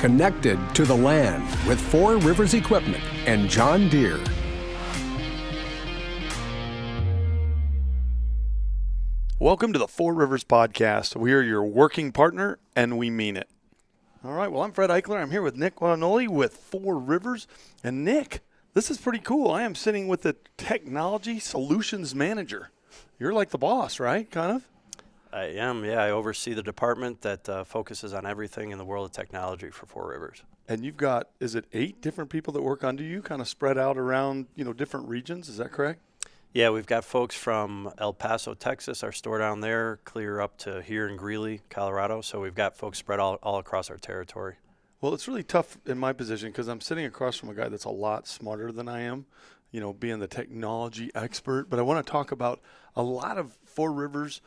connected to the land with Four Rivers Equipment and John Deere. Welcome to the Four Rivers Podcast. We are your working partner, and we mean it. All right, well, I'm Fred Eichler. I'm here with Nick Guadagnoli with Four Rivers. And Nick, this is pretty cool. I am sitting with the Technology Solutions Manager. You're like the boss, right, kind of? I am, yeah. I oversee the department that focuses on everything in the world of technology for Four Rivers. And you've got, is it 8 different people that work under you, kind of spread out around, different regions? Is that correct? Yeah, we've got folks from El Paso, Texas, our store down there, clear up to here in Greeley, Colorado. So we've got folks spread all across our territory. Well, it's really tough in my position because I'm sitting across from a guy that's a lot smarter than I am, being the technology expert. But I want to talk about a lot of Four Rivers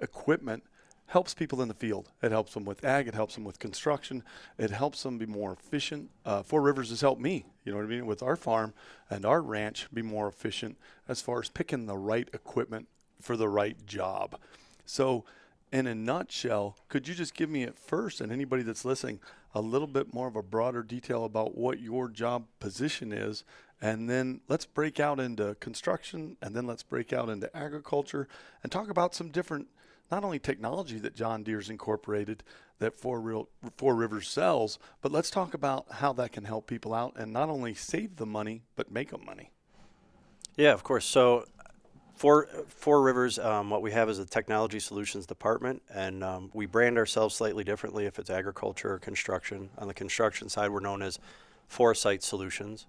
equipment helps people in the field. It helps them with ag. It helps them with construction. It helps them be more efficient. Four Rivers has helped me, with our farm and our ranch be more efficient as far as picking the right equipment for the right job. So in a nutshell, could you just give me at first, and anybody that's listening, a little bit more of a broader detail about what your job position is, and then let's break out into construction, and then let's break out into agriculture and talk about some different, not only technology that John Deere's incorporated that Four Rivers sells, but let's talk about how that can help people out and not only save the money, but make them money. Yeah, of course. So Four Rivers, what we have is a Technology Solutions Department, and we brand ourselves slightly differently if it's agriculture or construction. On the construction side, we're known as Foresight Solutions,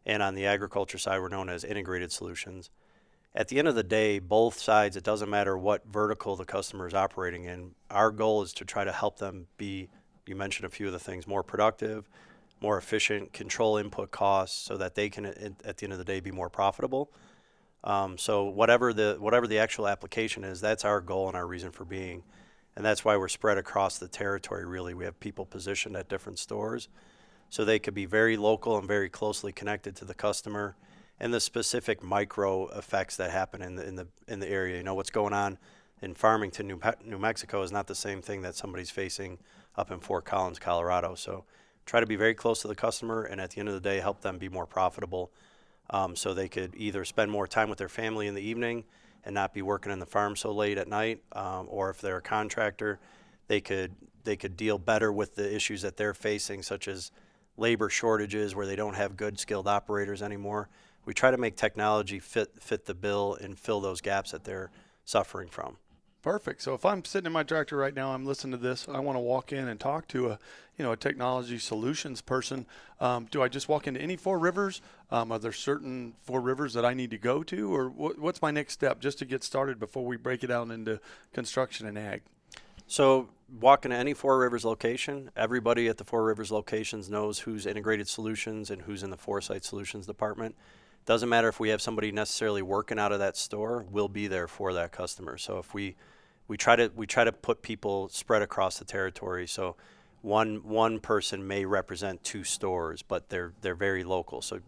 and on the agriculture side, we're known as Integrated Solutions. At the end of the day, both sides, it doesn't matter what vertical the customer is operating in. Our goal is to try to help them be, you mentioned a few of the things, more productive, more efficient, control input costs so that they can, at the end of the day, be more profitable. So whatever the actual application is, that's our goal and our reason for being. And that's why we're spread across the territory, really. We have people positioned at different stores so they could be very local and very closely connected to the customer and the specific micro effects that happen in the area. What's going on in Farmington, New Mexico is not the same thing that somebody's facing up in Fort Collins, Colorado. So try to be very close to the customer and at the end of the day help them be more profitable so they could either spend more time with their family in the evening and not be working in the farm so late at night, or if they're a contractor, they could deal better with the issues that they're facing, such as labor shortages where they don't have good skilled operators anymore. We try to make technology fit the bill and fill those gaps that they're suffering from. Perfect. So if I'm sitting in my tractor right now, I'm listening to this, I want to walk in and talk to a technology solutions person. Do I just walk into any Four Rivers? Are there certain Four Rivers that I need to go to, or what's my next step just to get started before we break it out into construction and ag? So walk into any Four Rivers location. Everybody at the Four Rivers locations knows who's Integrated Solutions and who's in the Foresight Solutions department. Doesn't matter if we have somebody necessarily working out of that store, we'll be there for that customer. So if we try to put people spread across the territory. So one person may represent 2 stores, but they're very local. So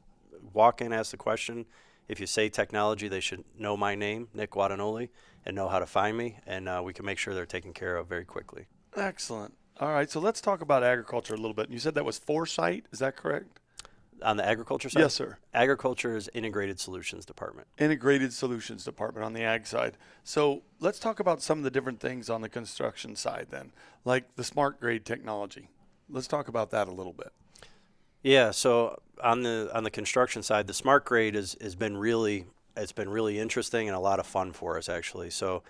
walk in, ask the question. If you say technology, they should know my name, Nick Guadagnoli, and know how to find me, and we can make sure they're taken care of very quickly. Excellent. All right, so let's talk about agriculture a little bit. You said that was Foresight, is that correct? On the agriculture side? Yes, sir. Agriculture is Integrated Solutions Department. Integrated Solutions Department on the ag side. So let's talk about some of the different things on the construction side then, like the smart grade technology. Let's talk about that a little bit. Yeah, so on the construction side, the smart grade has been really interesting and a lot of fun for us, actually. So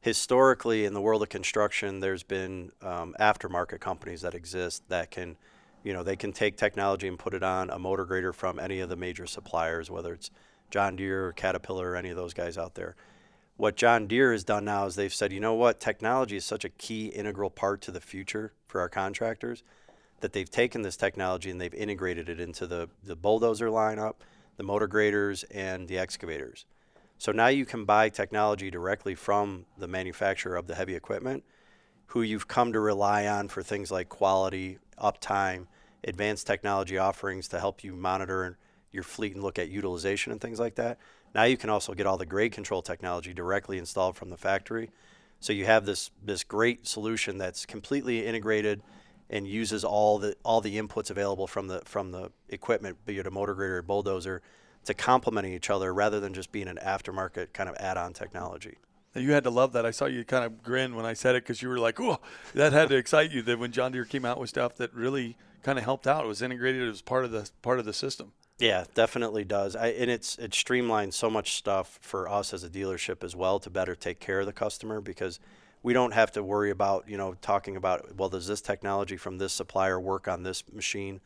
historically in the world of construction, there's been aftermarket companies that exist that can they can take technology and put it on a motor grader from any of the major suppliers, whether it's John Deere or Caterpillar or any of those guys out there. What John Deere has done now is they've said, you know what, technology is such a key integral part to the future for our contractors that they've taken this technology and they've integrated it into the bulldozer lineup, the motor graders, and the excavators. So now you can buy technology directly from the manufacturer of the heavy equipment, who you've come to rely on for things like quality, uptime, advanced technology offerings to help you monitor your fleet and look at utilization and things like that. Now you can also get all the grade control technology directly installed from the factory. So you have this great solution that's completely integrated and uses all the inputs available from the equipment, be it a motor grader or bulldozer, to complement each other rather than just being an aftermarket kind of add-on technology. You had to love that. I saw you kind of grin when I said it because you were like, "Oh, that had to excite you." That when John Deere came out with stuff that really kind of helped out, it was integrated, it was part of the system. Yeah, definitely does. And it's streamlined so much stuff for us as a dealership as well to better take care of the customer, because we don't have to worry about, talking about, well, does this technology from this supplier work on this machine?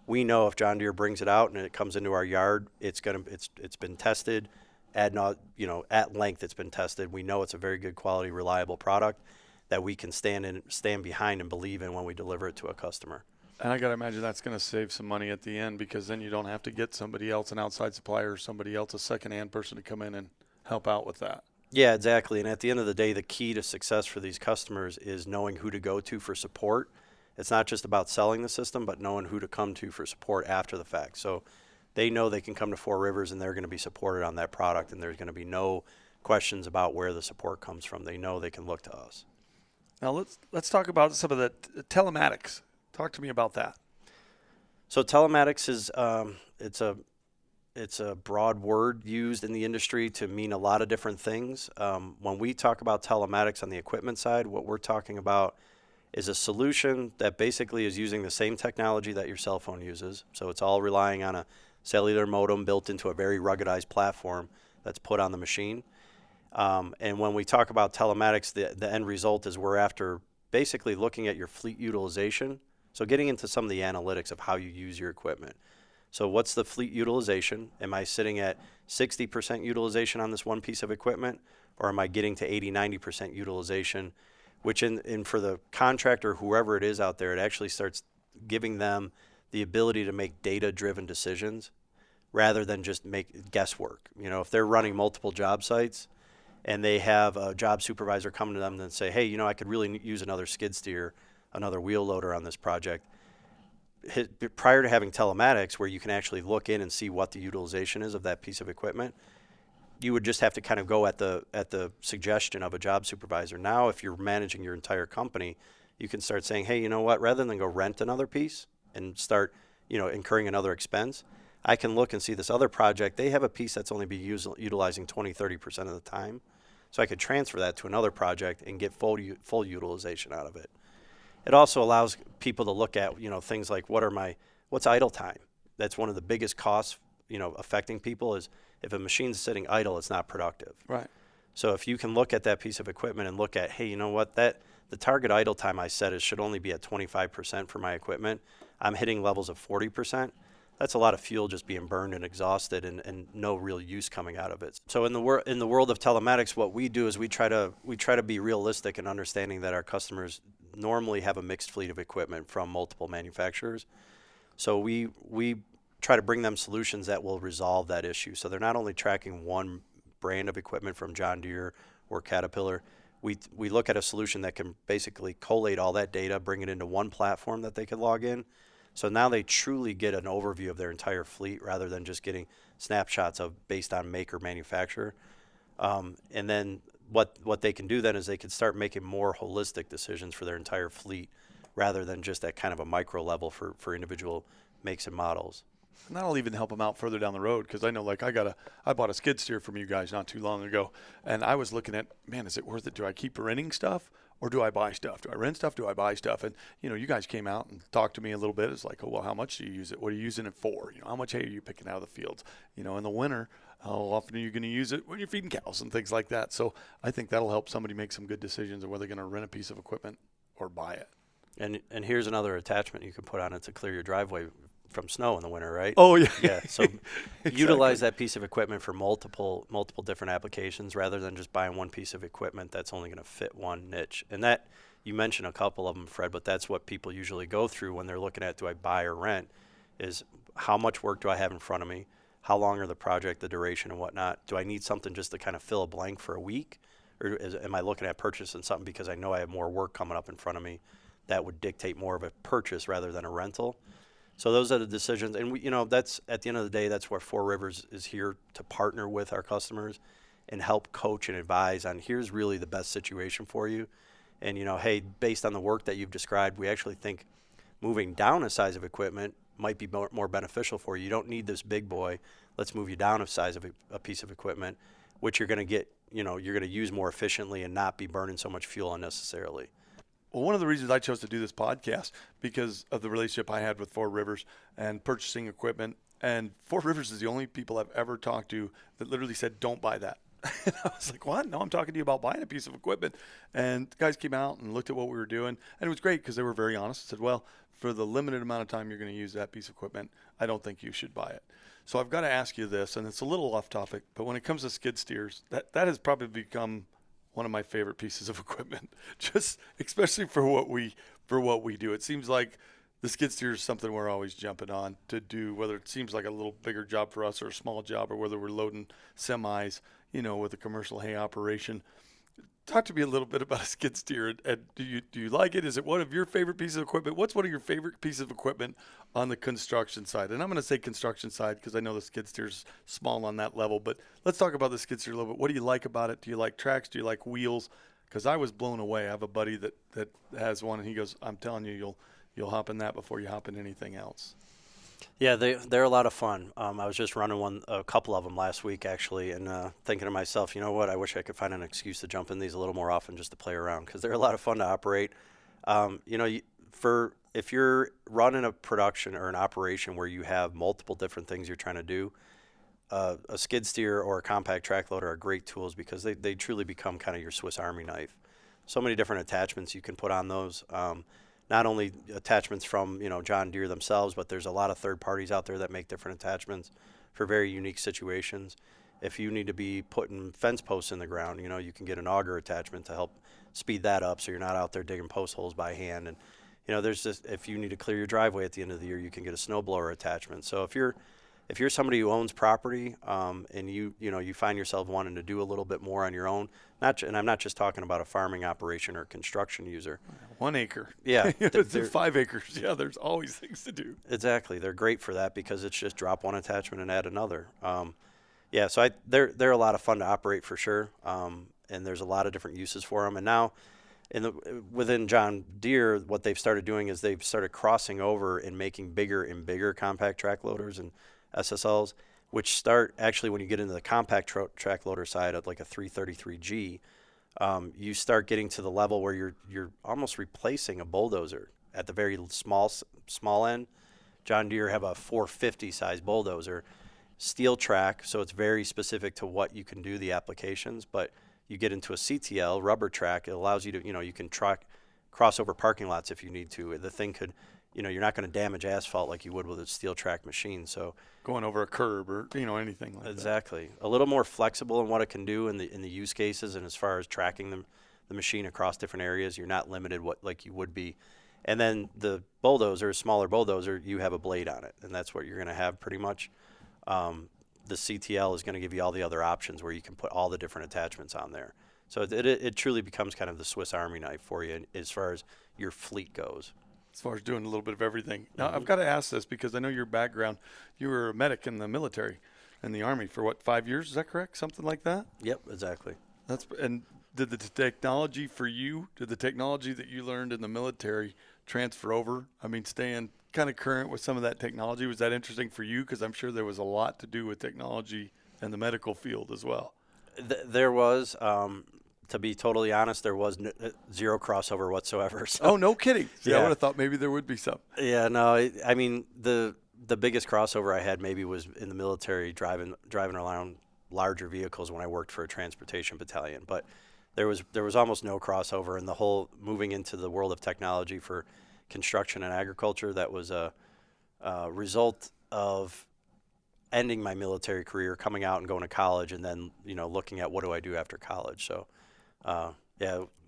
We know if John Deere brings it out and it comes into our yard, it's been tested at length. It's been tested. We know it's a very good quality, reliable product that we can stand behind and believe in when we deliver it to a customer. And I got to imagine that's going to save some money at the end, because then you don't have to get somebody else, an outside supplier, or somebody else, a second-hand person to come in and help out with that. Yeah, exactly. And at the end of the day, the key to success for these customers is knowing who to go to for support. It's not just about selling the system, but knowing who to come to for support after the fact. So they know they can come to Four Rivers and they're going to be supported on that product, and there's going to be no questions about where the support comes from. They know they can look to us. Now let's talk about some of the telematics. Talk to me about that. So telematics is it's a broad word used in the industry to mean a lot of different things. When we talk about telematics on the equipment side, what we're talking about is a solution that basically is using the same technology that your cell phone uses. So it's all relying on a cellular modem built into a very ruggedized platform that's put on the machine. And when we talk about telematics, the end result is we're after basically looking at your fleet utilization. So getting into some of the analytics of how you use your equipment. So what's the fleet utilization? Am I sitting at 60% utilization on this one piece of equipment? Or am I getting to 80, 90% utilization? Which in for the contractor, whoever it is out there, it actually starts giving them the ability to make data-driven decisions rather than just make guesswork. If they're running multiple job sites and they have a job supervisor come to them and say, hey, I could really use another skid steer, another wheel loader on this project. Prior to having telematics, where you can actually look in and see what the utilization is of that piece of equipment, you would just have to kind of go at the suggestion of a job supervisor. Now, if you're managing your entire company, you can start saying, hey, you know what, rather than go rent another piece and start, incurring another expense, I can look and see this other project. They have a piece that's only utilizing 20, 30% of the time. So I could transfer that to another project and get full utilization out of it. It also allows people to look at, things like what's idle time? That's one of the biggest costs, affecting people is if a machine's sitting idle, it's not productive. Right. So if you can look at that piece of equipment and look at, hey, you know what, the target idle time I set should only be at 25% for my equipment. I'm hitting levels of 40%. That's a lot of fuel just being burned and exhausted and no real use coming out of it. So in the world of telematics, what we do is we try to be realistic in understanding that our customers normally have a mixed fleet of equipment from multiple manufacturers. So we try to bring them solutions that will resolve that issue. So they're not only tracking one brand of equipment from John Deere or Caterpillar. We look at a solution that can basically collate all that data, bring it into one platform that they can log in. So now they truly get an overview of their entire fleet rather than just getting snapshots based on make or manufacturer. And then what they can do then is they can start making more holistic decisions for their entire fleet rather than just at kind of a micro level for individual makes and models. And that'll even help them out further down the road, because I know, like, I bought a skid steer from you guys not too long ago, and I was looking at, man, is it worth it? Do I keep renting stuff or do I buy stuff? Do I rent stuff? Do I buy stuff? And, you guys came out and talked to me a little bit. It's like, oh, well, how much do you use it? What are you using it for? How much hay are you picking out of the fields? In the winter, how often are you going to use it when you're feeding cows and things like that? So I think that'll help somebody make some good decisions on whether they're going to rent a piece of equipment or buy it. And here's another attachment you can put on it to clear your driveway from snow in the winter, right? Oh, yeah. Yeah. So Exactly. Utilize that piece of equipment for multiple different applications rather than just buying one piece of equipment that's only going to fit one niche. And that, you mentioned a couple of them, Fred, but that's what people usually go through when they're looking at, do I buy or rent, is how much work do I have in front of me? How long are the project, the duration and whatnot? Do I need something just to kind of fill a blank for a week? Or am I looking at purchasing something because I know I have more work coming up in front of me that would dictate more of a purchase rather than a rental? So those are the decisions, and that's at the end of the day, that's where Four Rivers is here to partner with our customers and help coach and advise on here's really the best situation for you. And hey, based on the work that you've described, we actually think moving down a size of equipment might be more beneficial for you. You don't need this big boy. Let's move you down a size of a piece of equipment, which you're going to get, you're going to use more efficiently and not be burning so much fuel unnecessarily. Well, one of the reasons I chose to do this podcast because of the relationship I had with Four Rivers and purchasing equipment. And Four Rivers is the only people I've ever talked to that literally said, don't buy that. And I was like, what? No, I'm talking to you about buying a piece of equipment. And the guys came out and looked at what we were doing. And it was great because they were very honest. Said, well, for the limited amount of time you're going to use that piece of equipment, I don't think you should buy it. So I've got to ask you this, and it's a little off topic, but when it comes to skid steers, that has probably become one of my favorite pieces of equipment, just especially for what we do. It seems like the skid steer is something we're always jumping on to do, whether it seems like a little bigger job for us or a small job, or whether we're loading semis, with a commercial hay operation. Talk to me a little bit about a skid steer. And do you like it? Is it one of your favorite pieces of equipment? What's one of your favorite pieces of equipment on the construction side? And I'm going to say construction side because I know the skid steer's small on that level. But let's talk about the skid steer a little bit. What do you like about it? Do you like tracks? Do you like wheels? Because I was blown away. I have a buddy that has one, and he goes, I'm telling you, you'll hop in that before you hop in anything else. Yeah, they're a lot of fun. I was just running a couple of them last week actually, and thinking to myself, you know what? I wish I could find an excuse to jump in these a little more often just to play around because they're a lot of fun to operate. If you're running a production or an operation where you have multiple different things you're trying to do, a skid steer or a compact track loader are great tools because they truly become kind of your Swiss Army knife. So many different attachments you can put on those. Not only attachments from John Deere themselves, but there's a lot of third parties out there that make different attachments for very unique situations. If you need to be putting fence posts in the ground, you can get an auger attachment to help speed that up so you're not out there digging post holes by hand. And there's just, if you need to clear your driveway at the end of the year, you can get a snowblower attachment. So if you're somebody who owns property and you find yourself wanting to do a little bit more on your own, and I'm not just talking about a farming operation or construction user. 1 acre. Yeah. It's 5 acres. Yeah, there's always things to do. Exactly. They're great for that because it's just drop one attachment and add another. So they're a lot of fun to operate for sure. And there's a lot of different uses for them. And now within John Deere, what they've started doing is they've started crossing over and making bigger and bigger compact track loaders and SSLs, which start actually when you get into the compact track loader side of like a 333G, you start getting to the level where you're almost replacing a bulldozer at the very small end. John Deere have a 450 size bulldozer, steel track, so it's very specific to what you can do, the applications, but you get into a CTL rubber track, it allows you to, you can cross over parking lots if you need to. The thing could, you're not going to damage asphalt like you would with a steel track machine. So going over a curb or anything like that. Exactly. A little more flexible in what it can do in the use cases, and as far as tracking the machine across different areas, you're not limited like you would be. And then the bulldozer, smaller bulldozer, you have a blade on it, and that's what you're going to have pretty much. The CTL is going to give you all the other options where you can put all the different attachments on there. So it truly becomes kind of the Swiss Army knife for you as far as your fleet goes. As far as doing a little bit of everything. Now, I've got to ask this because I know your background. You were a medic in the military, in the Army for 5 years? Is that correct? Something like that? Yep, exactly. And did the technology that you learned in the military transfer over? I mean, staying kind of current with some of that technology, was that interesting for you? Because I'm sure there was a lot to do with technology in the medical field as well. There was. To be totally honest, there was zero crossover whatsoever. So. Oh, no kidding. Yeah. I would have thought maybe there would be some. Yeah, no, I mean, the biggest crossover I had maybe was in the military driving around larger vehicles when I worked for a transportation battalion. But there was almost no crossover, and the whole moving into the world of technology for construction and agriculture, that was a result of ending my military career, coming out and going to college, and then, looking at what do I do after college. So.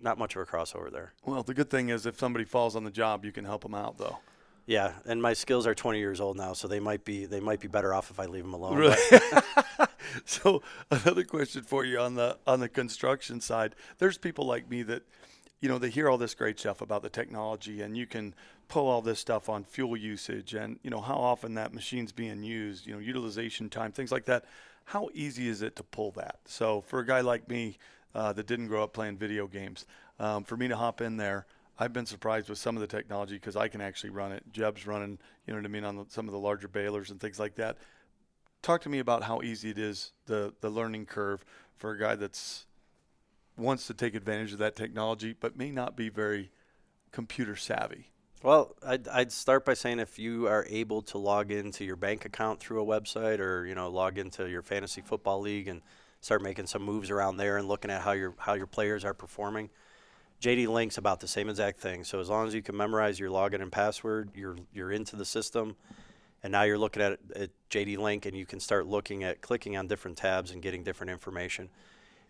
Not much of a crossover there. Well, the good thing is if somebody falls on the job, you can help them out, though. Yeah, and my skills are 20 years old now, so they might be better off if I leave them alone. Really? So another question for you on the construction side. There's people like me that, they hear all this great stuff about the technology, and you can pull all this stuff on fuel usage and, how often that machine's being used, utilization time, things like that. How easy is it to pull that? So for a guy like me, that didn't grow up playing video games. For me to hop in there, I've been surprised with some of the technology because I can actually run it. Jeb's running, you know what I mean, on some of the larger balers and things like that. Talk to me about how easy it is, the learning curve for a guy that's wants to take advantage of that technology but may not be very computer savvy. Well, I'd start by saying if you are able to log into your bank account through a website, or log into your fantasy football league and start making some moves around there and looking at how your players are performing, JD Link's about the same exact thing. So as long as you can memorize your login and password, you're into the system, and now you're looking at JD Link, and you can start clicking on different tabs and getting different information.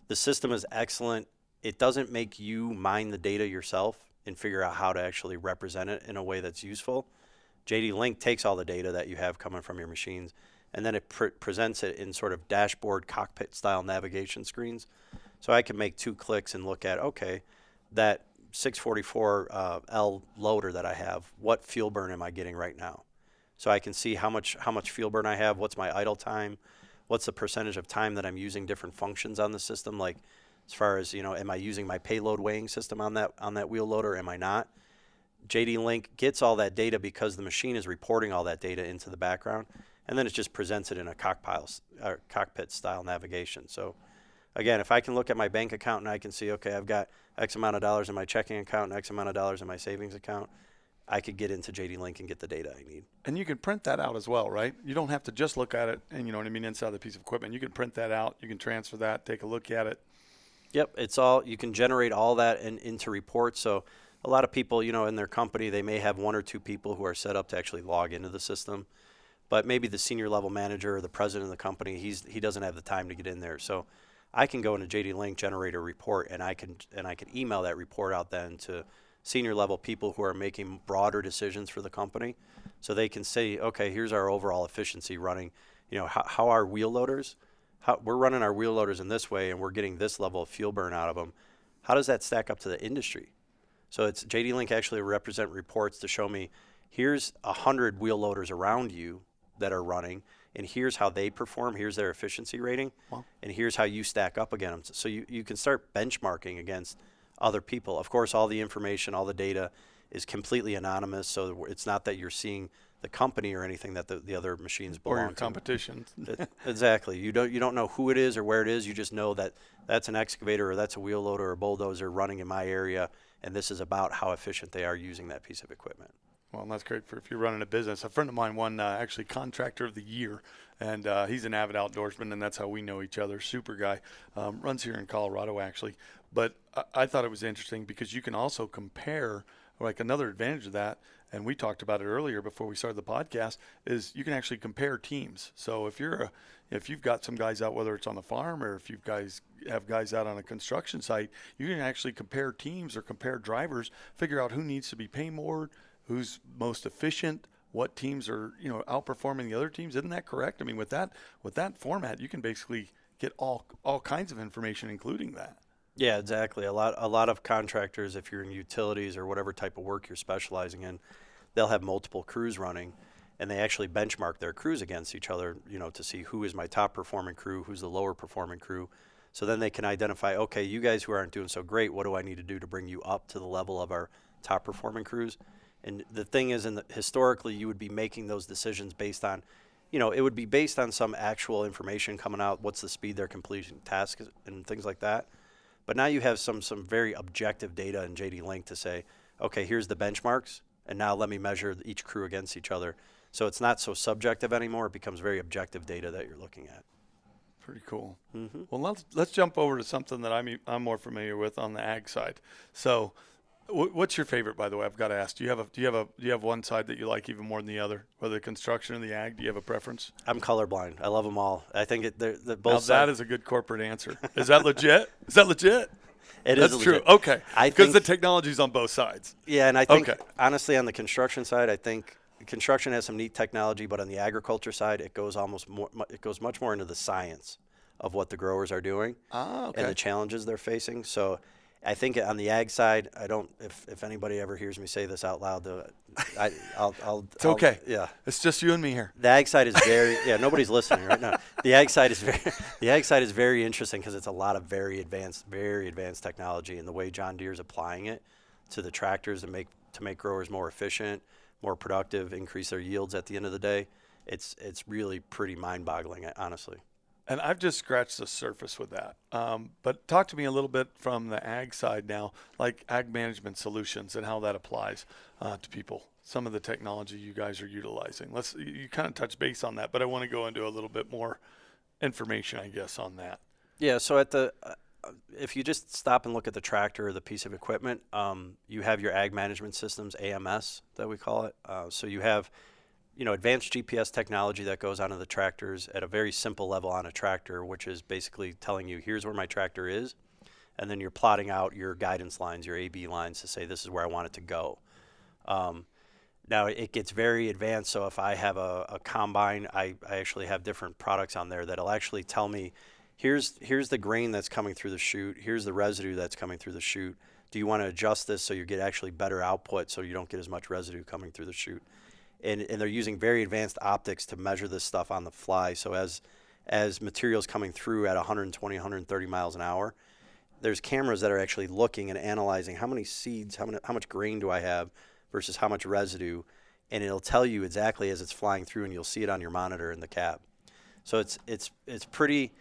The system is excellent. It doesn't make you mine the data yourself and figure out how to actually represent it in a way that's useful. JD Link takes all the data that you have coming from your machines, and then it presents it in sort of dashboard cockpit style navigation screens. So I can make 2 clicks and look at, okay, that 644 L loader that I have, what fuel burn am I getting right now? So I can see how much fuel burn I have, what's my idle time, what's the percentage of time that I'm using different functions on the system, like as far as, am I using my payload weighing system on that wheel loader? Am I not? JD Link gets all that data because the machine is reporting all that data into the background, and then it just presents it in a cockpit style navigation. So again, if I can look at my bank account and I can see, okay, I've got X amount of dollars in my checking account and X amount of dollars in my savings account, I could get into JD Link and get the data I need. And you can print that out as well, right? You don't have to just look at it and, you know what I mean, inside the piece of equipment. You can print that out. You can transfer that, take a look at it. Yep, you can generate all that into reports. So a lot of people, in their company, they may have 1 or 2 people who are set up to actually log into the system, but maybe the senior level manager or the president of the company, he doesn't have the time to get in there. So I can go into JD Link, generate a report, and I can email that report out then to senior level people who are making broader decisions for the company, so they can say, okay, here's our overall efficiency running. How our wheel loaders. We're running our wheel loaders in this way, and we're getting this level of fuel burn out of them. How does that stack up to the industry? So it's JD Link actually represent reports to show me, here's 100 wheel loaders around you that are running, and here's how they perform, here's their efficiency rating, wow, and here's how you stack up against them. So you can start benchmarking against other people. Of course, all the information, all the data is completely anonymous, so it's not that you're seeing the company or anything that the other machines belong to. Or your competition. Exactly. You don't know who it is or where it is. You just know that that's an excavator or that's a wheel loader or a bulldozer running in my area, and this is about how efficient they are using that piece of equipment. Well, and that's great for if you're running a business. A friend of mine won actually Contractor of the Year, and he's an avid outdoorsman, and that's how we know each other. Super guy. Runs here in Colorado, actually. But I thought it was interesting because you can also compare, like another advantage of that, and we talked about it earlier before we started the podcast, is you can actually compare teams. So if you've got some guys out, whether it's on the farm or if you guys have guys out on a construction site, you can actually compare teams or compare drivers, figure out who needs to be paid more, who's most efficient, what teams are outperforming the other teams. Isn't that correct? I mean, with that format, you can basically get all kinds of information, including that. Yeah, exactly. A lot of contractors, if you're in utilities or whatever type of work you're specializing in, they'll have multiple crews running, and they actually benchmark their crews against each other, to see who is my top performing crew, who's the lower performing crew. So then they can identify, okay, you guys who aren't doing so great, what do I need to do to bring you up to the level of our top performing crews? And the thing is, historically, you would be making those decisions based on, it would be based on some actual information coming out, what's the speed they're completing tasks and things like that. But now you have some very objective data in JD Link to say, okay, here's the benchmarks, and now let me measure each crew against each other. So it's not so subjective anymore. It becomes very objective data that you're looking at. Pretty cool. Mm-hmm. Well, let's jump over to something that I'm more familiar with on the ag side. So, what's your favorite, by the way? I've got to ask. Do you have one side that you like even more than the other, whether the construction or the ag? Do you have a preference? I'm colorblind. I love them all. I think they're both. Now that is a good corporate answer. Is that legit? Is that legit? That's true. Okay. Because the technology's on both sides. Yeah, and I think honestly on the construction side, I think construction has some neat technology, but on the agriculture side, it goes much more into the science of what the growers are doing and the challenges they're facing. So I think on the ag side, I don't. If anybody ever hears me say this out loud, I'll. It's okay. Yeah, it's just you and me here. The ag side is very. Yeah, nobody's listening right now. The ag side is very interesting because it's a lot of very advanced technology, and the way John Deere's applying it to the tractors to make growers more efficient, more productive, increase their yields at the end of the day. It's really pretty mind-boggling, honestly. And I've just scratched the surface with that. But talk to me a little bit from the ag side now, like ag management solutions and how that applies to people. Some of the technology you guys are utilizing. You kind of touch base on that, but I want to go into a little bit more information, I guess, on that. Yeah. So if you just stop and look at the tractor or the piece of equipment, you have your ag management systems, AMS that we call it. So you have advanced GPS technology that goes onto the tractors at a very simple level on a tractor, which is basically telling you, here's where my tractor is. And then you're plotting out your guidance lines, your AB lines to say, this is where I want it to go. Now it gets very advanced. So if I have a combine, I actually have different products on there that'll actually tell me, here's the grain that's coming through the chute. Here's the residue that's coming through the chute. Do you want to adjust this so you get actually better output so you don't get as much residue coming through the chute? And they're using very advanced optics to measure this stuff on the fly. So as materials coming through at 120, 130 miles an hour, there's cameras that are actually looking and analyzing how many seeds, how much grain do I have versus how much residue, and it'll tell you exactly as it's flying through, and you'll see it on your monitor in the cab. So it's pretty.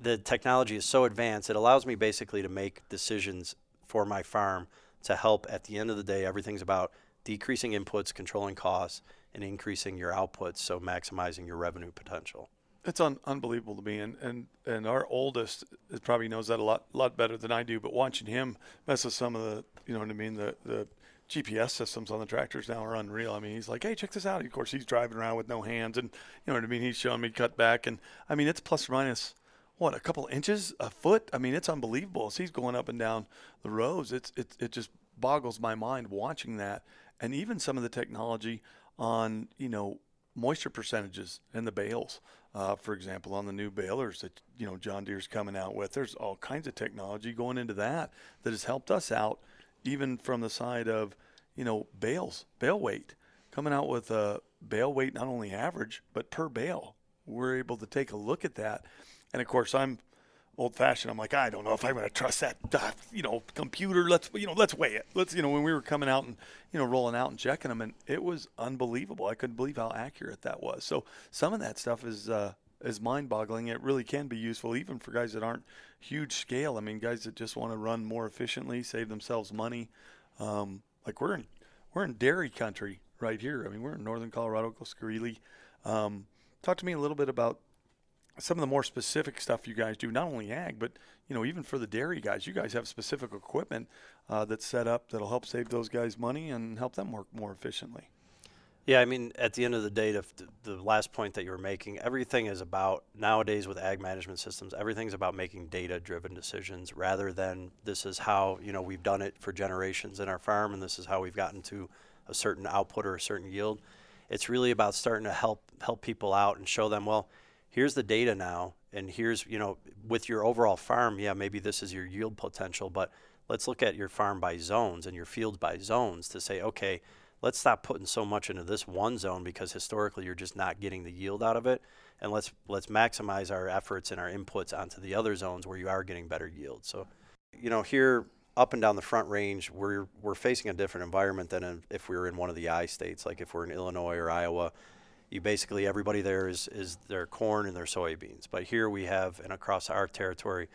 The technology is so advanced, it allows me basically to make decisions for my farm to help. At the end of the day, everything's about decreasing inputs, controlling costs, and increasing your outputs, so maximizing your revenue potential. It's unbelievable to me, and our oldest probably knows that a lot better than I do. But watching him mess with some of the, the GPS systems on the tractors now are unreal. I mean, he's like, hey, check this out. Of course, he's driving around with no hands, and he's showing me cut back, and I mean, it's plus or minus a couple inches, a foot. I mean, it's unbelievable. As he's going up and down the rows, it just boggles my mind watching that, and even some of the technology on moisture percentages in the bales. For example, on the new balers that John Deere's coming out with, there's all kinds of technology going into that has helped us out, even from the side of bale weight, coming out with a bale weight not only average but per bale. We're able to take a look at that, and of course I'm old-fashioned. I'm like, I don't know if I'm going to trust that computer. Let's weigh it. When we were coming out and rolling out and checking them, and it was unbelievable. I couldn't believe how accurate that was. So some of that stuff is mind-boggling. It really can be useful even for guys that aren't huge scale. I mean, guys that just want to run more efficiently, save themselves money. Like we're in dairy country right here. I mean, we're in northern Colorado, Coscarili. Talk to me a little bit about some of the more specific stuff you guys do, not only ag, but even for the dairy guys. You guys have specific equipment that's set up that'll help save those guys money and help them work more efficiently. Yeah, I mean, at the end of the day, the last point that you were making, everything is about, nowadays with ag management systems, everything's about making data-driven decisions rather than this is how we've done it for generations in our farm and this is how we've gotten to a certain output or a certain yield. It's really about starting to help people out and show them, well, here's the data now, and here's, with your overall farm, yeah, maybe this is your yield potential, but let's look at your farm by zones and your fields by zones to say, okay, let's stop putting so much into this one zone because historically you're just not getting the yield out of it, and let's maximize our efforts and our inputs onto the other zones where you are getting better yield. So, here up and down the Front Range, we're facing a different environment than if we were in one of the I states, like if we're in Illinois or Iowa. You basically, everybody there is their corn and their soybeans. But here we have, and across our territory,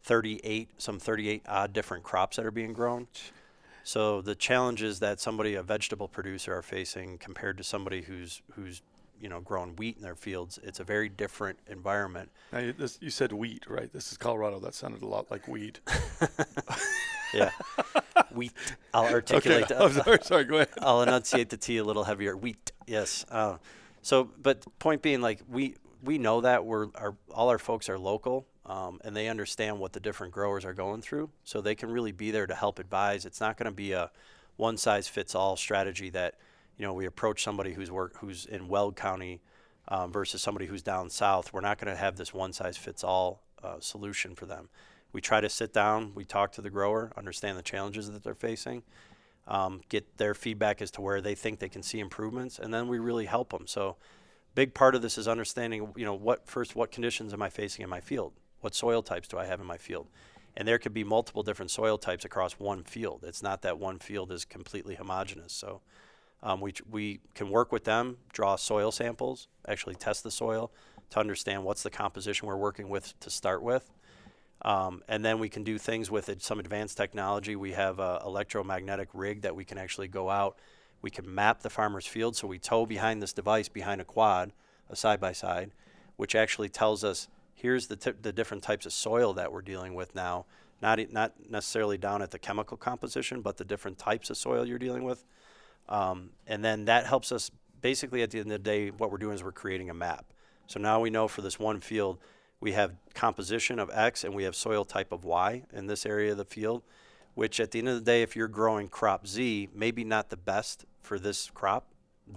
38 odd different crops that are being grown. So the challenges that a vegetable producer are facing compared to somebody who's grown wheat in their fields, it's a very different environment. Now you said wheat, right? This is Colorado. That sounded a lot like weed. Yeah. Wheat. I'll articulate that. Oh, sorry, go ahead. I'll enunciate the T a little heavier. Wheat. Yes. But point being, like, we know that all our folks are local, and they understand what the different growers are going through, so they can really be there to help advise. It's not going to be a one-size-fits-all strategy that we approach somebody who's in Weld County versus somebody who's down south. We're not going to have this one-size-fits-all solution for them. We try to sit down, we talk to the grower, understand the challenges that they're facing, get their feedback as to where they think they can see improvements, and then we really help them. So big part of this is understanding, what conditions am I facing in my field? What soil types do I have in my field? And there could be multiple different soil types across one field. It's not that one field is completely homogeneous. So we can work with them, draw soil samples, actually test the soil to understand what's the composition we're working with to start with. And then we can do things with it, some advanced technology. We have an electromagnetic rig that we can actually go out. We can map the farmer's field. So we tow behind this device, behind a quad, a side-by-side, which actually tells us, here's the different types of soil that we're dealing with now. Not necessarily down at the chemical composition, but the different types of soil you're dealing with. And then that helps us, basically at the end of the day, what we're doing is we're creating a map. So now we know for this one field, we have composition of X and we have soil type of Y in this area of the field, which at the end of the day, if you're growing crop Z, maybe not the best for this crop,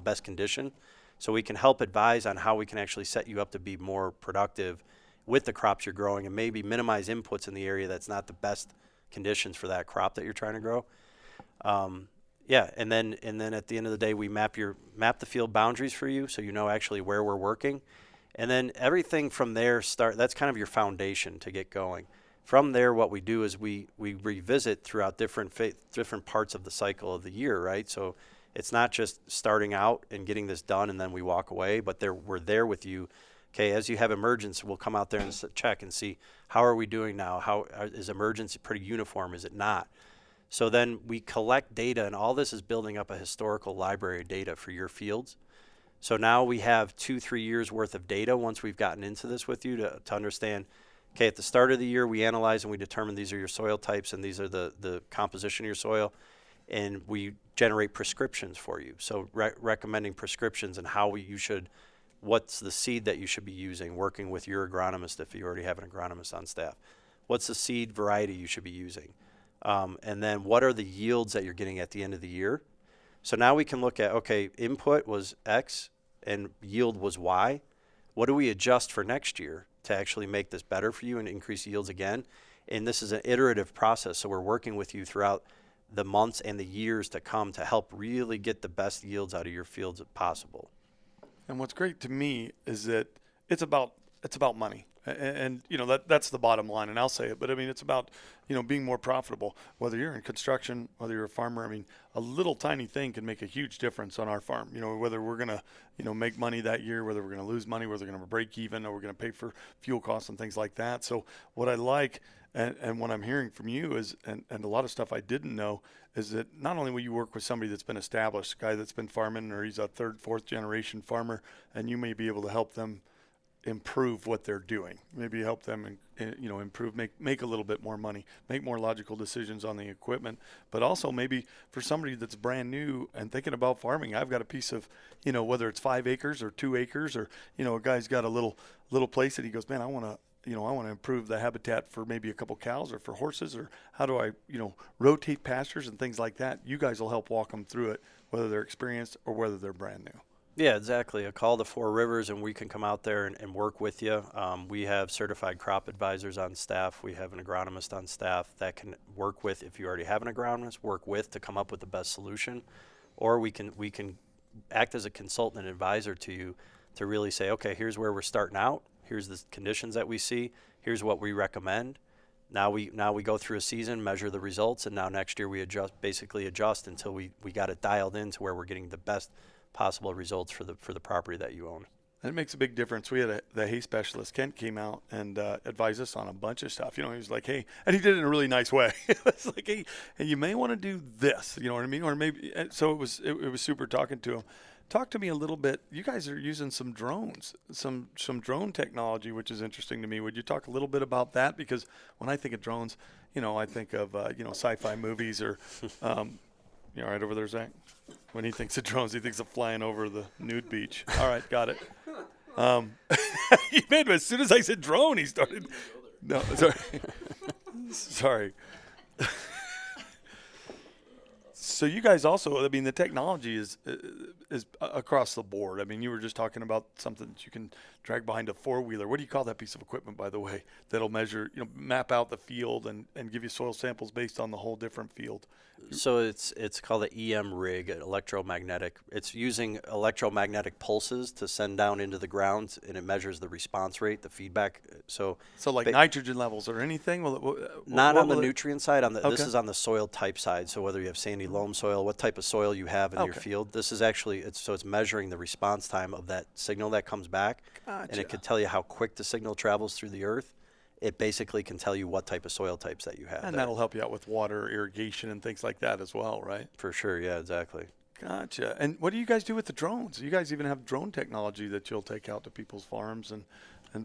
best condition. So we can help advise on how we can actually set you up to be more productive with the crops you're growing and maybe minimize inputs in the area that's not the best conditions for that crop that you're trying to grow. Yeah, and then at the end of the day, we map the field boundaries for you, so you know actually where we're working. And then everything from there that's kind of your foundation to get going. From there, what we do is we revisit throughout different parts of the cycle of the year, right? So it's not just starting out and getting this done and then we walk away, but we're there with you. Okay, as you have emergence, we'll come out there and check and see how are we doing now? How is emergence pretty uniform? Is it not? So then we collect data, and all this is building up a historical library of data for your fields. So now we have 2-3 years worth of data once we've gotten into this with you to understand, okay, at the start of the year, we analyze and we determine these are your soil types and these are the composition of your soil, and we generate prescriptions for you. So recommending prescriptions and how what's the seed that you should be using, working with your agronomist if you already have an agronomist on staff. What's the seed variety you should be using? And then what are the yields that you're getting at the end of the year? So now we can look at, okay, input was X and yield was Y. What do we adjust for next year to actually make this better for you and increase yields again? And this is an iterative process, so we're working with you throughout the months and the years to come to help really get the best yields out of your fields as possible. And what's great to me is that it's about money. And you know, that's the bottom line, and I'll say it, but I mean, it's about, you know, being more profitable, whether you're in construction, whether you're a farmer. I mean, a little tiny thing can make a huge difference on our farm, you know, whether we're going to, you know, make money that year, whether we're going to lose money, whether we're going to break even, or we're going to pay for fuel costs and things like that. So what I like, and what I'm hearing from you is, and a lot of stuff I didn't know, is that not only will you work with somebody that's been established, a guy that's been farming, or he's a 3rd, 4th generation farmer, and you may be able to help them improve what they're doing, maybe help them you know, improve, make a little bit more money, make more logical decisions on the equipment. But also maybe for somebody that's brand new and thinking about farming, I've got a piece of, you know, whether it's 5 acres or 2 acres, or, you know, a guy's got a little place that he goes, man, I want to improve the habitat for maybe a couple cows or for horses, or how do I, you know, rotate pastures and things like that. You guys will help walk them through it, whether they're experienced or whether they're brand new. Yeah, exactly. A call to 4 Rivers, and we can come out there and work with you. We have certified crop advisors on staff. We have an agronomist on staff that can work with, if you already have an agronomist, work with to come up with the best solution. Or we can act as a consultant and advisor to you to really say, okay, here's where we're starting out. Here's the conditions that we see. Here's what we recommend. Now we go through a season, measure the results, and now next year we adjust until we got it dialed in to where we're getting the best possible results for the property that you own. And it makes a big difference. We had the hay specialist, Kent, came out and advised us on a bunch of stuff. You know, he was like, hey, and he did it in a really nice way. It's like, hey, you may want to do this, you know what I mean? Or maybe, so it was super talking to him. Talk to me a little bit. You guys are using some drones, some drone technology, which is interesting to me. Would you talk a little bit about that? Because when I think of drones, you know, I think of, you know, sci-fi movies or, you know, right over there, Zach? When he thinks of drones, he thinks of flying over the nude beach. All right, got it. He made as soon as I said drone, he started. No, sorry. Sorry. So you guys also, I mean, the technology is across the board. I mean, you were just talking about something that you can drag behind a four-wheeler. What do you call that piece of equipment, by the way, that'll measure, map out the field and give you soil samples based on the whole different field? So it's called the EM rig, electromagnetic. It's using electromagnetic pulses to send down into the ground, and it measures the response rate, the feedback. So like nitrogen levels or anything? Not on the nutrient side. This Okay. is on the soil type side. So whether you have sandy loam soil, what type of soil you have in your field. This is actually it's measuring the response time of that signal that comes back, and it could tell you how quick the signal travels through the earth. It basically can tell you what type of soil types that you have. And that'll help you out with water, irrigation, and things like that as well, right? For sure, yeah, exactly. Gotcha. And what do you guys do with the drones? You guys even have drone technology that you'll take out to people's farms and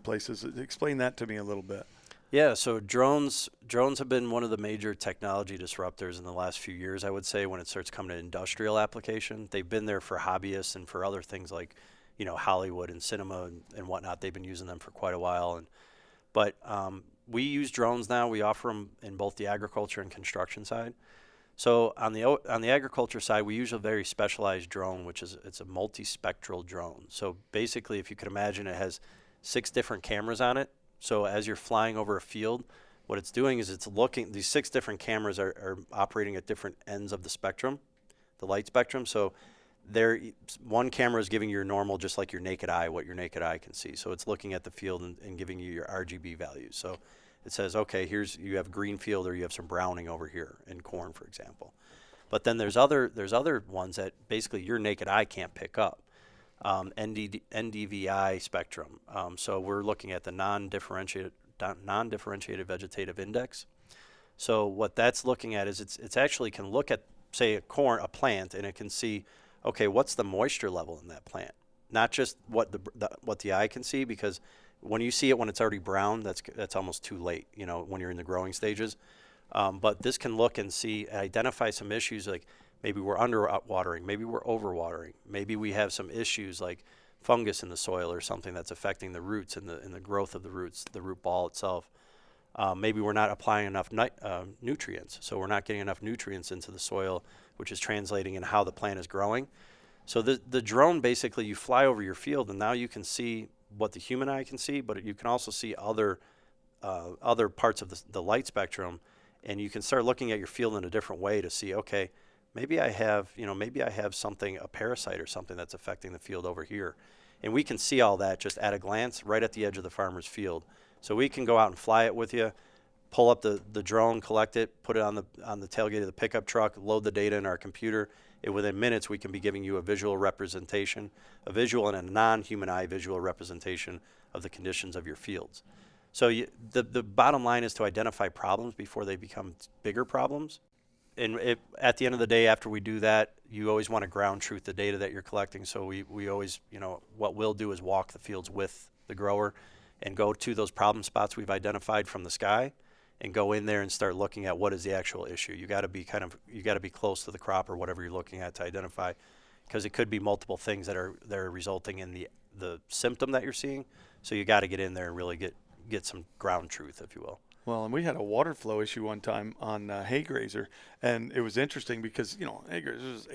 places. Explain that to me a little bit. Yeah, so drones have been one of the major technology disruptors in the last few years, I would say, when it starts coming to industrial application. They've been there for hobbyists and for other things like, Hollywood and cinema and whatnot. They've been using them for quite a while. But we use drones now. We offer them in both the agriculture and construction side. So on the agriculture side, we use a very specialized drone, it's a multispectral drone. So basically, if you can imagine, it has 6 different cameras on it. So as you're flying over a field, what it's doing is it's looking. These 6 different cameras are operating at different ends of the spectrum, the light spectrum. So one camera is giving you your normal, just like your naked eye, what your naked eye can see. So it's looking at the field and giving you your RGB values. So it says, okay, you have green field or you have some browning over here in corn, for example. But then there's other ones that basically your naked eye can't pick up. NDVI spectrum. So we're looking at the non-differentiated vegetative index. So what that's looking at is it's actually can look at, say, a plant, and it can see, okay, what's the moisture level in that plant? Not just what the eye can see, because when you see it when it's already brown, that's almost too late, when you're in the growing stages. But this can look and identify some issues, like maybe we're underwatering, maybe we're overwatering, maybe we have some issues like fungus in the soil or something that's affecting the roots and the growth of the roots, the root ball itself. Maybe we're not applying enough nutrients, so we're not getting enough nutrients into the soil, which is translating in how the plant is growing. So the drone, basically, you fly over your field, and now you can see what the human eye can see, but you can also see other parts of the light spectrum, and you can start looking at your field in a different way to see, okay, maybe I have something, a parasite or something that's affecting the field over here. And we can see all that just at a glance right at the edge of the farmer's field. So we can go out and fly it with you, pull up the drone, collect it, put it on the tailgate of the pickup truck, load the data in our computer, and within minutes we can be giving you a visual representation, a visual and a non-human eye visual representation of the conditions of your fields. So the bottom line is to identify problems before they become bigger problems. And at the end of the day, after we do that, you always want to ground truth the data that you're collecting. So we always, what we'll do is walk the fields with the grower and go to those problem spots we've identified from the sky and go in there and start looking at what is the actual issue. You got to be close to the crop or whatever you're looking at to identify, because it could be multiple things that are resulting in the symptom that you're seeing. So you got to get in there and really get some ground truth, if you will. Well, and we had a water flow issue one time on hay grazer, and it was interesting because, hay grazer was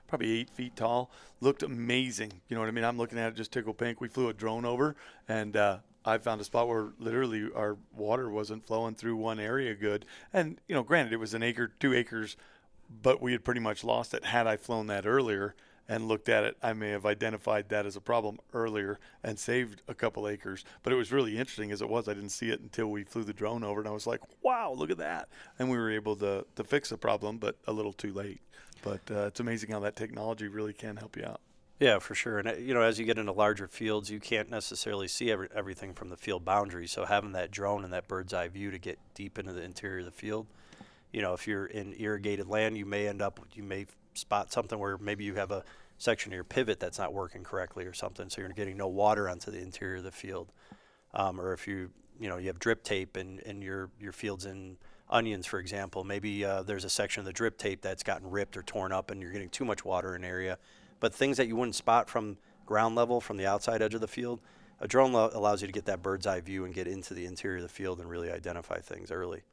probably 8 feet tall, looked amazing. You know what I mean? I'm looking at it just tickle pink. We flew a drone over, and I found a spot where literally our water wasn't flowing through one area good. And, granted, it was 1 acre, 2 acres, but we had pretty much lost it. Had I flown that earlier and looked at it, I may have identified that as a problem earlier and saved a couple acres. But it was really interesting as it was. I didn't see it until we flew the drone over, and I was like, wow, look at that. And we were able to fix the problem, but a little too late. But it's amazing how that technology really can help you out. Yeah, for sure. And, as you get into larger fields, you can't necessarily see everything from the field boundary. So having that drone and that bird's eye view to get deep into the interior of the field, if you're in irrigated land, you may spot something where maybe you have a section of your pivot that's not working correctly or something, so you're getting no water onto the interior of the field. Or if you have drip tape and your field's in onions, for example, maybe there's a section of the drip tape that's gotten ripped or torn up and you're getting too much water in an area. But things that you wouldn't spot from ground level, from the outside edge of the field, a drone allows you to get that bird's eye view and get into the interior of the field and really identify things early.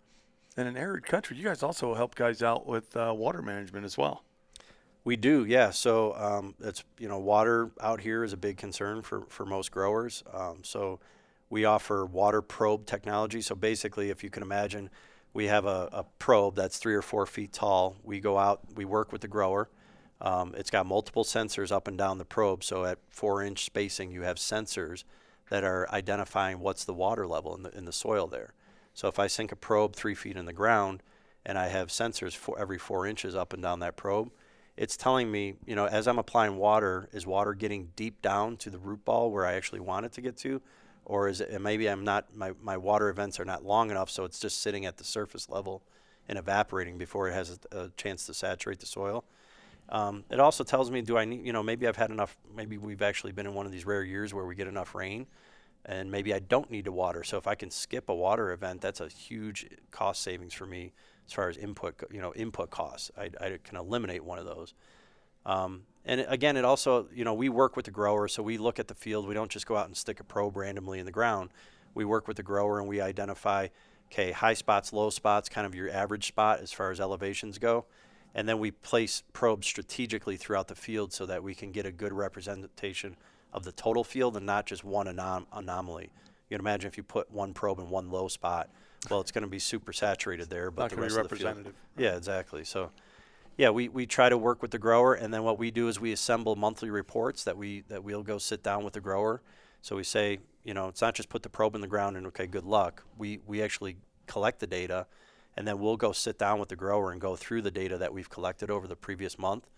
And in arid country, you guys also help guys out with water management as well. We do, yeah. So it's water out here is a big concern for most growers. So we offer water probe technology. So basically, if you can imagine, we have a probe that's 3 or 4 feet tall. We go out, we work with the grower. It's got multiple sensors up and down the probe. So at 4-inch spacing, you have sensors that are identifying what's the water level in the soil there. So if I sink a probe 3 feet in the ground, and I have sensors for every 4 inches up and down that probe, it's telling me, as I'm applying water, is water getting deep down to the root ball where I actually want it to get to? Or is it, and maybe I'm not, my water events are not long enough, so it's just sitting at the surface level and evaporating before it has a chance to saturate the soil. It also tells me, do I need, maybe I've had enough, maybe we've actually been in one of these rare years where we get enough rain, and maybe I don't need to water. So if I can skip a water event, that's a huge cost savings for me as far as input costs. I can eliminate one of those. And again, it also, we work with the grower, so we look at the field. We don't just go out and stick a probe randomly in the ground. We work with the grower and we identify, okay, high spots, low spots, kind of your average spot as far as elevations go. And then we place probes strategically throughout the field so that we can get a good representation of the total field and not just one anomaly. You can imagine if you put one probe in one low spot, well, it's going to be super saturated there, but the rest of the field. Yeah, exactly. So, yeah, we try to work with the grower, and then what we do is we assemble monthly reports that we'll go sit down with the grower. So we say, it's not just put the probe in the ground and okay, good luck. We actually collect the data, and then we'll go sit down with the grower and go through the data that we've collected over the previous month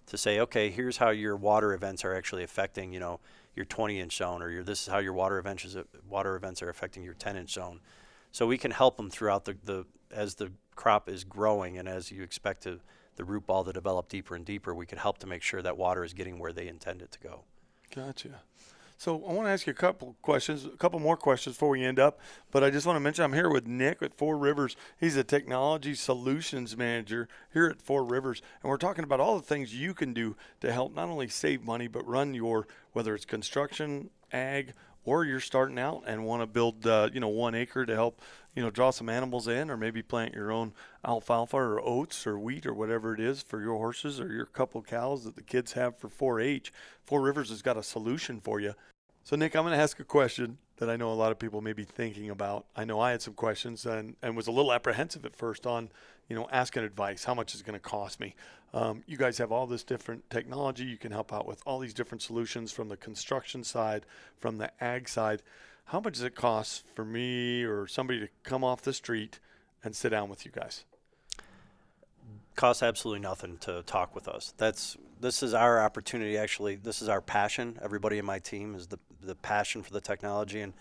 to say, okay, here's how your water events are actually affecting, your 20-inch zone, or this is how your water events are affecting your 10-inch zone. So we can help them throughout as the crop is growing and as you expect the root ball to develop deeper and deeper, we can help to make sure that water is getting where they intend it to go. Gotcha. So I want to ask you a couple more questions before we end up, but I just want to mention I'm here with Nick at Four Rivers. He's a technology solutions manager here at Four Rivers, and we're talking about all the things you can do to help not only save money, but run whether it's construction, ag, or you're starting out and want to build, 1 acre to help, draw some animals in, or maybe plant your own alfalfa or oats or wheat or whatever it is for your horses or your couple cows that the kids have for 4-H. Four Rivers has got a solution for you. So, Nick, I'm going to ask a question that I know a lot of people may be thinking about. I know I had some questions and was a little apprehensive at first on, asking advice. How much is it going to cost me? You guys have all this different technology. You can help out with all these different solutions from the construction side, from the ag side. How much does it cost for me or somebody to come off the street and sit down with you guys? Costs absolutely nothing to talk with us. This is our opportunity. Actually, this is our passion. Everybody in my team is the passion for the technology and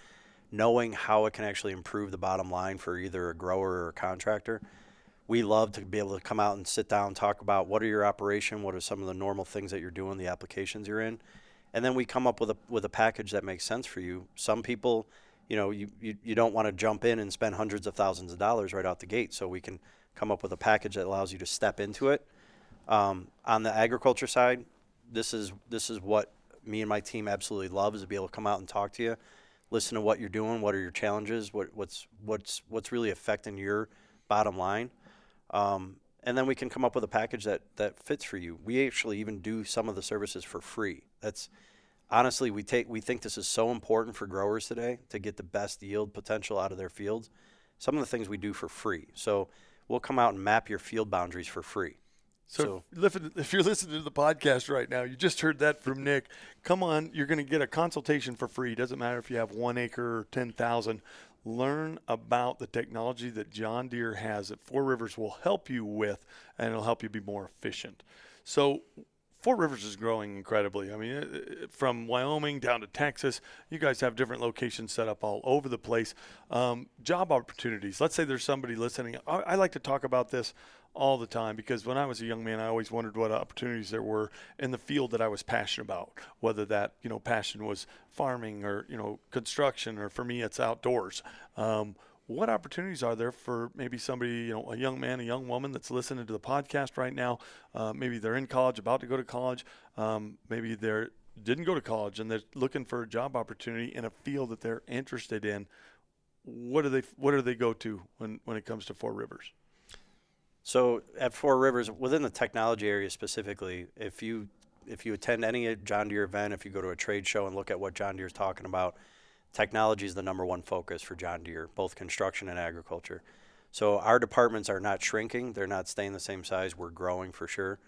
knowing how it can actually improve the bottom line for either a grower or a contractor. We love to be able to come out and sit down and talk about what are your operation, what are some of the normal things that you're doing, the applications you're in, and then we come up with a package that makes sense for you. Some people, you don't want to jump in and spend hundreds of thousands of dollars right out the gate, so we can come up with a package that allows you to step into it. On the agriculture side, this is what me and my team absolutely love, is to be able to come out and talk to you, listen to what you're doing, what are your challenges, what's really affecting your bottom line, and then we can come up with a package that fits for you. We actually even do some of the services for free. That's honestly, we think this is so important for growers today to get the best yield potential out of their fields. Some of the things we do for free. So we'll come out and map your field boundaries for free. So if you're listening to the podcast right now, you just heard that from Nick. Come on, you're going to get a consultation for free. Doesn't matter if you have 1 acre or 10,000. Learn about the technology that John Deere has that Four Rivers will help you with, and it'll help you be more efficient. So Four Rivers is growing incredibly. I mean, from Wyoming down to Texas, you guys have different locations set up all over the place. Job opportunities. Let's say there's somebody listening. I like to talk about this all the time because when I was a young man, I always wondered what opportunities there were in the field that I was passionate about, whether that, passion was farming or, construction, or for me, it's outdoors. What opportunities are there for maybe somebody, a young man, a young woman that's listening to the podcast right now? Maybe they're in college, about to go to college. Maybe they didn't go to college and they're looking for a job opportunity in a field that they're interested in. what do they go to when it comes to Four Rivers? So at Four Rivers, within the technology area specifically, if you attend any John Deere event, if you go to a trade show and look at what John Deere is talking about, technology is the number one focus for John Deere, both construction and agriculture. So our departments are not shrinking. They're not staying the same size. We're growing for sure.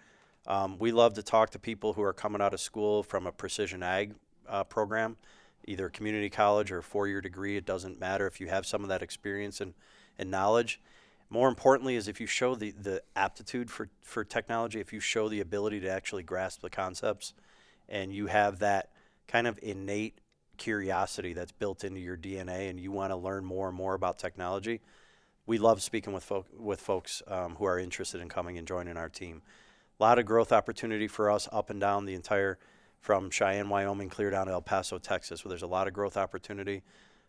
We love to talk to people who are coming out of school from a precision ag program, either community college or a four-year degree. It doesn't matter if you have some of that experience and knowledge. More importantly is if you show the aptitude for technology, if you show the ability to actually grasp the concepts, and you have that kind of innate curiosity that's built into your DNA and you want to learn more and more about technology, we love speaking with folks who are interested in coming and joining our team. A lot of growth opportunity for us up and down the entire, from Cheyenne, Wyoming, clear down to El Paso, Texas, where there's a lot of growth opportunity.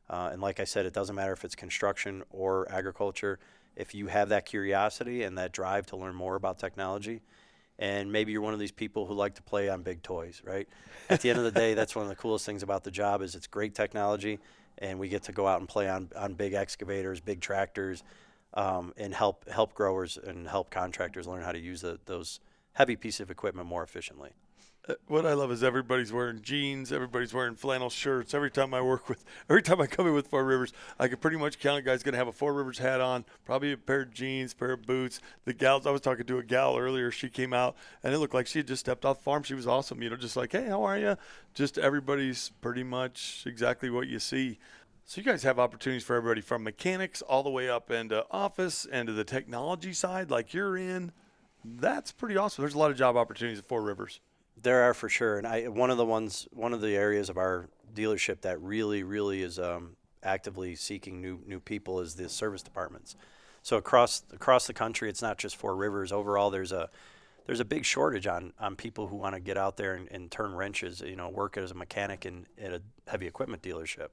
And like I said, it doesn't matter if it's construction or agriculture. If you have that curiosity and that drive to learn more about technology, and maybe you're one of these people who like to play on big toys, right? At the end of the day, that's one of the coolest things about the job is it's great technology, and we get to go out and play on big excavators, big tractors, and help growers and help contractors learn how to use those heavy pieces of equipment more efficiently. What I love is everybody's wearing jeans, everybody's wearing flannel shirts. Every time I come in with Four Rivers, I can pretty much count a guy's going to have a Four Rivers hat on, probably a pair of jeans, pair of boots. The gals, I was talking to a gal earlier, she came out, and it looked like she had just stepped off the farm. She was awesome, just like, hey, how are you? Just everybody's pretty much exactly what you see. So you guys have opportunities for everybody from mechanics all the way up into office and to the technology side like you're in. That's pretty awesome. There's a lot of job opportunities at Four Rivers. There are for sure, and one of the areas of our dealership that really is actively seeking new people is the service departments. So across the country, it's not just Four Rivers. Overall, there's a big shortage on people who want to get out there and turn wrenches, work as a mechanic at a heavy equipment dealership.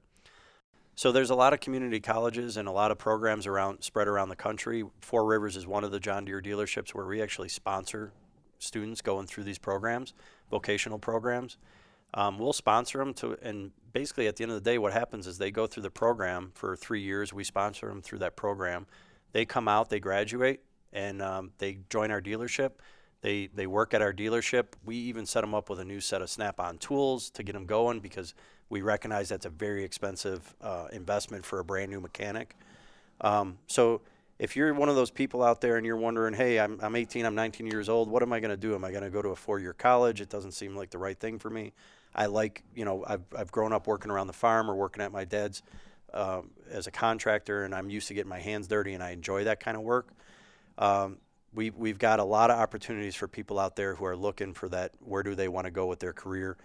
So there's a lot of community colleges and a lot of programs spread around the country. Four Rivers is one of the John Deere dealerships where we actually sponsor students going through these programs, vocational programs. We'll sponsor them and basically at the end of the day, what happens is they go through the program for 3 years. We sponsor them through that program. They come out, they graduate, and they join our dealership. They work at our dealership. We even set them up with a new set of Snap-on tools to get them going because we recognize that's a very expensive investment for a brand new mechanic. So if you're one of those people out there and you're wondering, hey, I'm 18, I'm 19 years old, what am I going to do? Am I going to go to a 4-year college? It doesn't seem like the right thing for me. I've grown up working around the farm or working at my dad's as a contractor, and I'm used to getting my hands dirty, and I enjoy that kind of work. We've got a lot of opportunities for people out there who are looking for that. Where do they want to go with their career?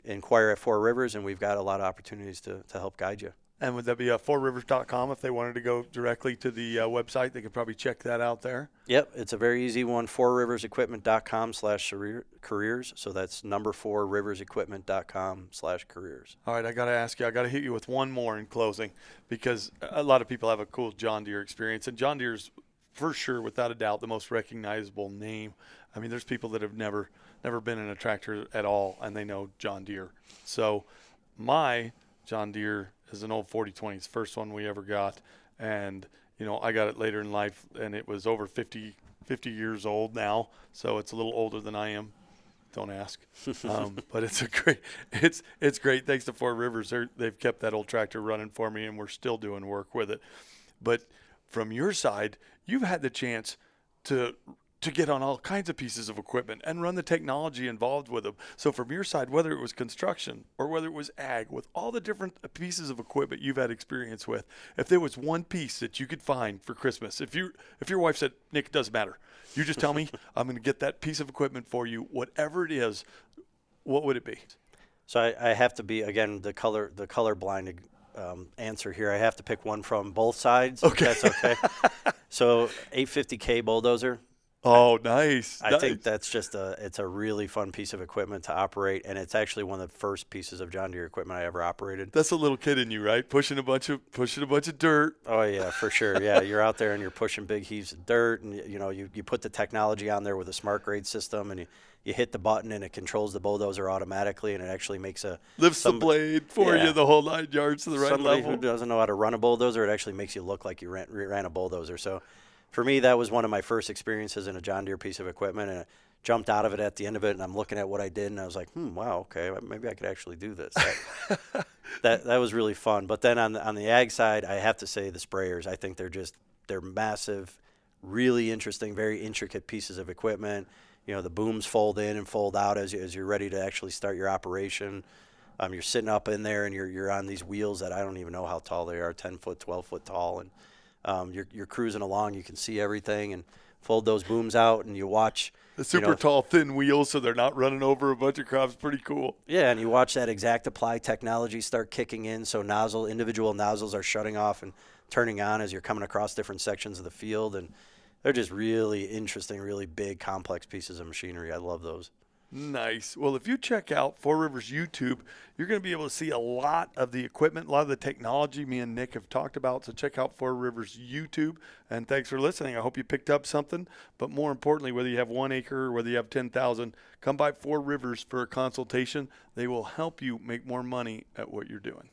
Inquire at Four Rivers, and we've got a lot of opportunities to help guide you. And would that be fourrivers.com if they wanted to go directly to the website? They could probably check that out there. Yep, it's a very easy one, fourriversequipment.com/careers. So that's number 4riversequipment.com/careers. All right, I got to ask you, I got to hit you with one more in closing because a lot of people have a cool John Deere experience. And John Deere's, for sure, without a doubt, the most recognizable name. I mean, there's people that have never been in a tractor at all, and they know John Deere. So my John Deere is an old 4020. It's the first one we ever got. And, I got it later in life, and it was over 50 years old now. So it's a little older than I am. Don't ask. But it's it's great. Thanks to Four Rivers, they've kept that old tractor running for me, and we're still doing work with it. But from your side, you've had the chance to get on all kinds of pieces of equipment and run the technology involved with them. So from your side, whether it was construction or whether it was ag, with all the different pieces of equipment you've had experience with, if there was one piece that you could find for Christmas, if your wife said, Nick, it doesn't matter, you just tell me, I'm going to get that piece of equipment for you, whatever it is, what would it be? So I have to be, again, the colorblind answer here. I have to pick one from both sides. Okay. If that's okay. So 850K bulldozer. Oh, nice. I nice. think that's just it's a really fun piece of equipment to operate, and it's actually one of the first pieces of John Deere equipment I ever operated. That's a little kid in you, right? Pushing a bunch of dirt. Oh yeah, for sure. Yeah, you're out there and you're pushing big heaves of dirt, and you put the technology on there with a smart grade system, and you hit the button and it controls the bulldozer automatically, and it actually makes Lifts the blade for you the whole 9 yards to the right somebody level. who doesn't know how to run a bulldozer, it actually makes you look like you ran a bulldozer. So for me, that was one of my first experiences in a John Deere piece of equipment, and I jumped out of it at the end of it, and I'm looking at what I did, and I was like, wow, okay, maybe I could actually do this. That was really fun. But then on the ag side, I have to say the sprayers, I think they're massive, really interesting, very intricate pieces of equipment. The booms fold in and fold out as you're ready to actually start your operation. You're sitting up in there, and you're on these wheels that I don't even know how tall they are, 10 foot, 12 foot tall, and you're cruising along. You can see everything, and fold those booms out, and you watch the super tall, thin wheels, so they're not running over a bunch of crops. Pretty cool. Yeah, and you watch that exact apply technology start kicking in. So individual nozzles are shutting off and turning on as you're coming across different sections of the field, and they're just really interesting, really big, complex pieces of machinery. I love those. Nice. Well, if you check out Four Rivers YouTube, you're going to be able to see a lot of the equipment, a lot of the technology me and Nick have talked about. So check out Four Rivers YouTube. And thanks for listening. I hope you picked up something. But more importantly, whether you have 1 acre or whether you have 10,000, come by Four Rivers for a consultation. They will help you make more money at what you're doing.